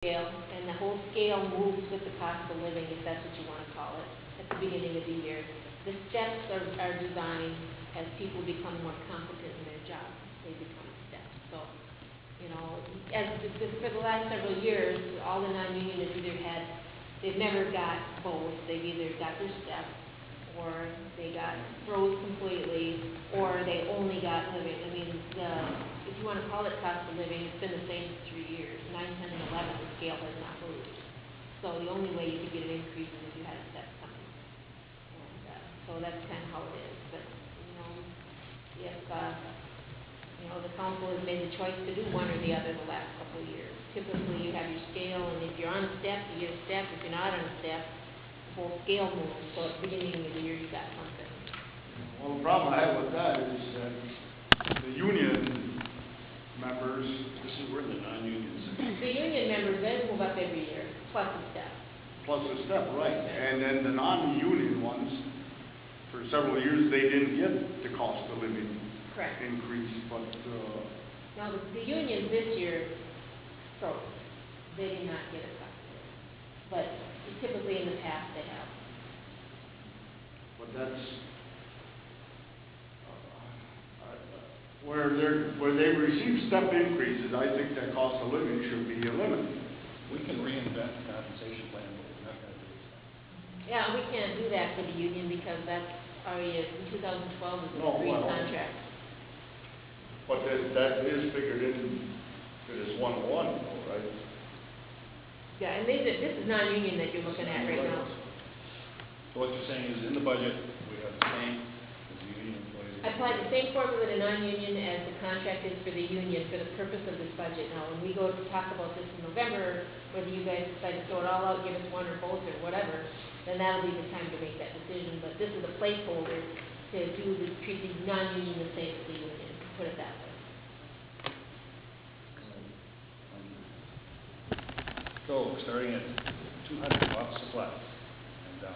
scale, and the whole scale moves with the cost of living, if that's what you want to call it, at the beginning of the year. The steps are designed as people become more competent in their job. They become steps. So, you know, for the last several years, all the non-union have either had, they've never got both. They've either got their steps, or they got froze completely, or they only got living. I mean, if you want to call it cost of living, it's been the same for 3 years. 9, 10, and 11, the scale has not moved. So the only way you could get an increase is if you had a step coming. And so that's kind of how it is. But, you know, if, you know, the council has made the choice to do one or the other the last couple of years. Typically, you have your scale, and if you're on a step, you get a step. If you're not on a step, the whole scale moves. So at the beginning of the year, you got something. Well, the problem I have with that is that the union members, this is where the non-unions. The union members then move up every year, plus a step. Plus a step, right. And then the non-union ones, for several years, they didn't get the cost of living Correct. increase, but now the unions this year froze. They did not get a cost of living, but typically in the past they have. But that's where they receive step increases. I think that cost of living should be eliminated. We can reinvent the compensation plan, but we're not going to do that. Yeah, we can't do that for the union because that's already in 2012 is a free contract. But that is figured in to this 101, though, right? Yeah, and this is non-union that you're looking at right now. So what you're saying is in the budget, we have the same as the union employees. I applied the same formula to non-union as the contract is for the union for the purpose of this budget. Now, when we go to talk about this in November, whether you guys decide to throw it all out, give us one or both or whatever, then that'll be the time to make that decision. But this is a placeholder to treat the non-union the same as the union, put it that way. So, starting at 200 off supply and down.